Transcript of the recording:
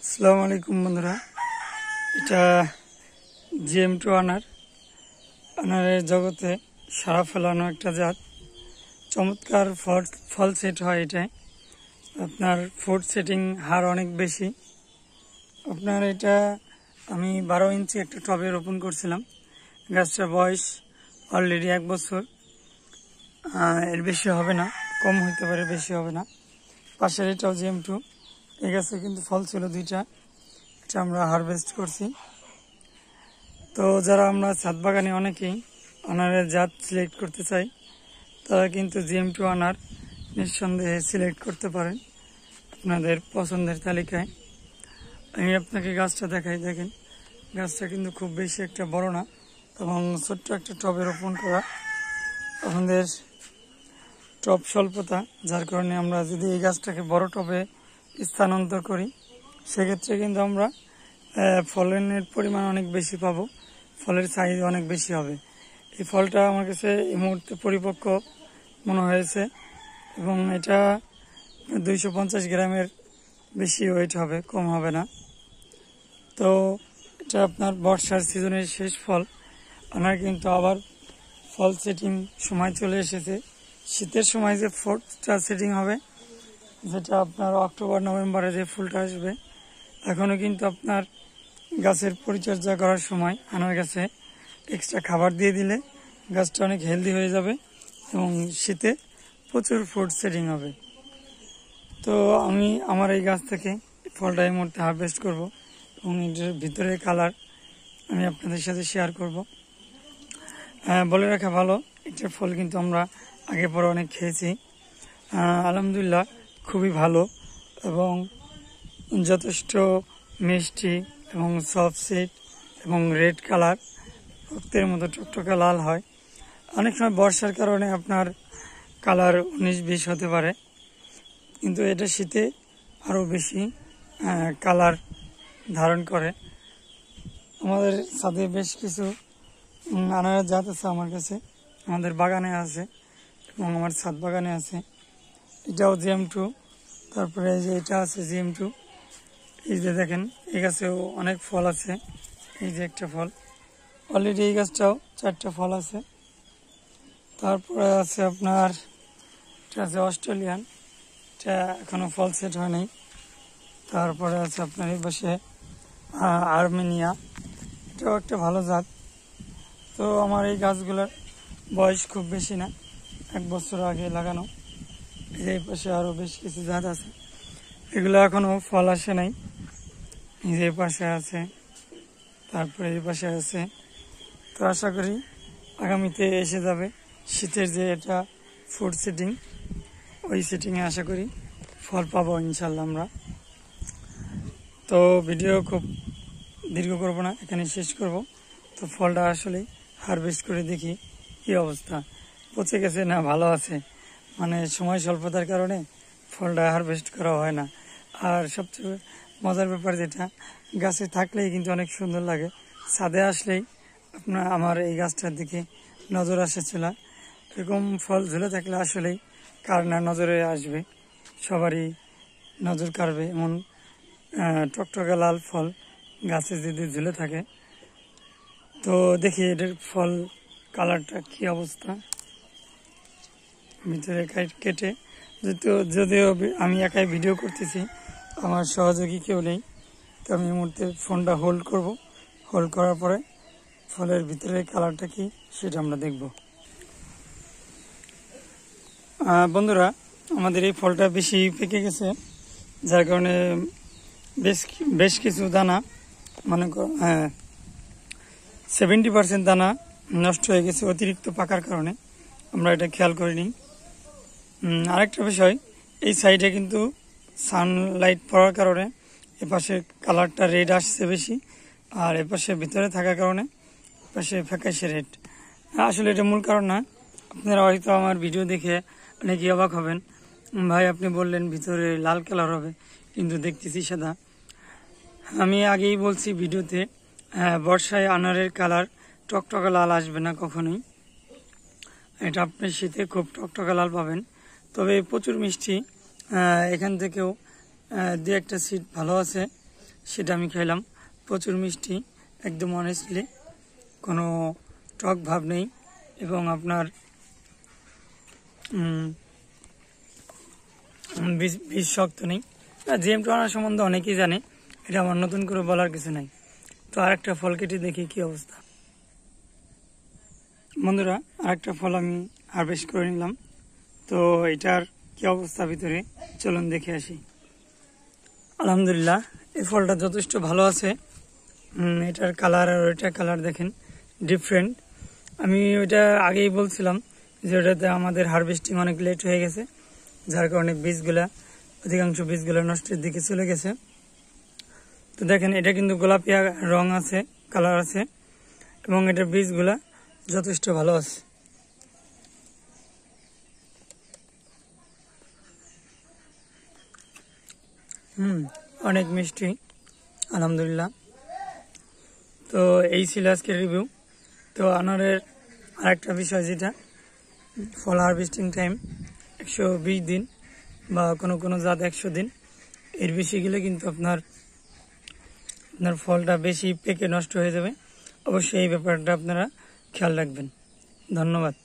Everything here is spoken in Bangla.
আসসালামু আলাইকুম বন্ধুরা, এটা GM2 আনারের জগতে সারা ফেলানো একটা জাত। চমৎকার ফল সেট হয় এটাই। আপনার ফুড সেটিং হার অনেক বেশি। আপনার এটা আমি 12 ইঞ্চি একটা টবে রোপণ করছিলাম। গাছটার বয়স অলরেডি 1 বছর, এর বেশি হবে না, কম হইতে পারে, বেশি হবে না। পাশের এটাও GM2, এই গাছে কিন্তু ফল ছিল 2টা, এটা আমরা হারভেস্ট করছি। তো যারা আমরা ছাদ বাগানে অনেকেই আনারের জাত সিলেক্ট করতে চাই, তারা কিন্তু GM2 আনার নিঃসন্দেহে সিলেক্ট করতে পারেন আপনাদের পছন্দের তালিকায়। আমি আপনাকে গাছটা দেখাই, দেখেন গাছটা কিন্তু খুব বেশি একটা বড় না এবং ছোট্ট একটা টবে রোপণ করা। আমাদের টব স্বল্পতা, যার কারণে আমরা যদি এই গাছটাকে বড় টবে স্থানান্তর করি, সেক্ষেত্রে কিন্তু আমরা ফলনের পরিমাণ অনেক বেশি পাবো, ফলের সাইজ অনেক বেশি হবে। এই ফলটা আমার কাছে এই মুহূর্তে পরিপক্ক মনে হয়েছে এবং এটা 250 গ্রামের বেশি ওয়েট হবে, কম হবে না। তো এটা আপনার বর্ষার সিজনের শেষ ফল। আনার কিন্তু আবার ফল সেটিং সময় চলে এসেছে। শীতের সময় যে ফলটা সেটিং হবে, যেটা আপনার অক্টোবর নভেম্বরে যে ফুলটা আসবে, এখনও কিন্তু আপনার গাছের পরিচর্যা করার সময় আনার গাছে এক্সট্রা খাবার দিয়ে দিলে গাছটা অনেক হেলদি হয়ে যাবে এবং শীতে প্রচুর ফ্রুট সেটিং হবে। তো আমি আমার এই গাছ থেকে ফলটা এই মুহূর্তে হারভেস্ট করব এবং এটার ভিতরে কালার আমি আপনাদের সাথে শেয়ার করব। বলে রাখা ভালো, এটার ফল কিন্তু আমরা আগে পরে অনেক খেয়েছি। আলহামদুলিল্লাহ খুবই ভালো এবং যথেষ্ট মিষ্টি এবং সফট সিড এবং রেড কালার, রক্তের মতো টকটকা লাল হয়। অনেক সময় বর্ষার কারণে আপনার কালার 19-20 হতে পারে, কিন্তু এটা শীতে আরও বেশি কালার ধারণ করে। আমাদের ছাদে বেশ কিছু আনারের জাত আছে আমার কাছে, আমাদের বাগানে আছে এবং আমার ছাদ বাগানে আছে। এটাও GM2, তারপরে এই যে এটা আছে GM2। এই যে দেখেন এই গাছেও অনেক ফল আছে, এই যে একটা ফল অলরেডি, এই গাছটাও 4টা ফল আছে। তারপরে আছে আপনার এটা আছে অস্ট্রেলিয়ান, এটা এখনো ফল সেট হয় নাই। তারপরে আছে আপনার এই পাশে আর্মেনিয়া, এটাও একটা ভালো জাত। তো আমার এই গাছগুলোর বয়স খুব বেশি না, 1 বছর আগে লাগানো। এই পাশে আরও বেশ কিছু জাত আছে, এগুলো এখনো ফল আসে নাই। এই যে পাশে আছে, তারপরে এই পাশে আছে। তো আশা করি আগামীতে এসে যাবে শীতের যে এটা ফুড সেটিং, ওই সেটিংয়ে আশা করি ফল পাবো ইনশাল্লাহ আমরা। তো ভিডিও খুব দীর্ঘ করব না, এখানে শেষ করব। তো ফলটা আসলে হারভেস্ট করে দেখি কি অবস্থা, পচে গেছে না ভালো আছে। মানে সময় স্বল্পতার কারণে ফলটা হারভেস্ট করা হয় না। আর সবচেয়ে মজার ব্যাপার যেটা, গাছে থাকলেই কিন্তু অনেক সুন্দর লাগে, ছাদে আসলেই আপনার আমার এই গাছটার দিকে নজর আসেছিল। এরকম ফল ঝুলে থাকলে আসলেই কার না নজরে আসবে, সবারই নজর কাড়বে এমন টকটকে লাল ফল গাছে যদি ঝুলে থাকে। তো দেখি এটার ফল কালারটা কি অবস্থা। ভিতরে কেটে, যদিও আমি একাই ভিডিও করতেছি, আমার সহযোগী কেউ নেই, তো আমি এই মুহূর্তে ফোনটা হোল্ড করব। হোল্ড করার পরে ফলের ভিতরে কালারটা কি সেটা আমরা দেখব। বন্ধুরা, আমাদের এই ফলটা বেশি পেকে গেছে, যার কারণে বেশ কিছু দানা, মনে কর 70% দানা নষ্ট হয়ে গেছে অতিরিক্ত পাকার কারণে, আমরা এটা খেয়াল করিনি। আরেকটা বিষয়, এই সাইডে কিন্তু সানলাইট পড়ার কারণে এপাশে কালারটা রেড আসছে বেশি, আর এপাশে ভিতরে থাকার কারণে এপাশে ফ্যাকাশে রেড। আসলে এটা মূল কারণ না, আপনারা হয়তো আমার ভিডিও দেখে অনেকে অবাক হবেন, ভাই আপনি বললেন ভিতরে লাল কালার হবে কিন্তু দেখতেছি সাদা। আমি আগেই বলছি ভিডিওতে, বর্ষায় আনারের কালার টকটকা লাল আসবে না কখনোই, এটা আপনি শীতে খুব টকটকা লাল পাবেন। তবে প্রচুর মিষ্টি, এখান থেকেও 2-1টা সিড ভালো আছে, সেটা আমি খাইলাম। প্রচুর মিষ্টি, একদম অনেস্টলি কোনো টক ভাব নেই এবং আপনার বীজ শক্ত নেই। GM2 আনার সম্বন্ধে অনেকেই জানে, এটা আমার নতুন করে বলার কিছু নাই। তো আরেকটা ফল কেটে দেখি কি অবস্থা। বন্ধুরা, আরেকটা ফল আমি হারভেস্ট করে নিলাম। তো এটার কি অবস্থা ভিতরে চলুন দেখে আসি। আলহামদুলিল্লাহ, এই ফলটা যথেষ্ট ভালো আছে। এটার কালার আর ওইটার কালার দেখেন ডিফারেন্ট। আমি ওইটা আগেই বলছিলাম যে ওটাতে আমাদের হারভেস্টিং অনেক লেট হয়ে গেছে, যার কারণে অধিকাংশ বীজগুলা নষ্টের দিকে চলে গেছে। তো দেখেন, এটা কিন্তু গোলাপিয়া রং আছে, কালার আছে, এবং এটার বীজগুলা যথেষ্ট ভালো আছে। অনেক মিষ্টি, আলহামদুলিল্লাহ। তো এই ছিল আজকের রিভিউ। তো আনারের আরেকটা বিষয়, যেটা ফল হারভেস্টিং টাইম 120 দিন বা কোনো কোনো জাত 100 দিন, এর বেশি গেলে কিন্তু আপনার ফলটা বেশি পেকে নষ্ট হয়ে যাবে। অবশ্যই এই ব্যাপারটা আপনারা খেয়াল রাখবেন। ধন্যবাদ।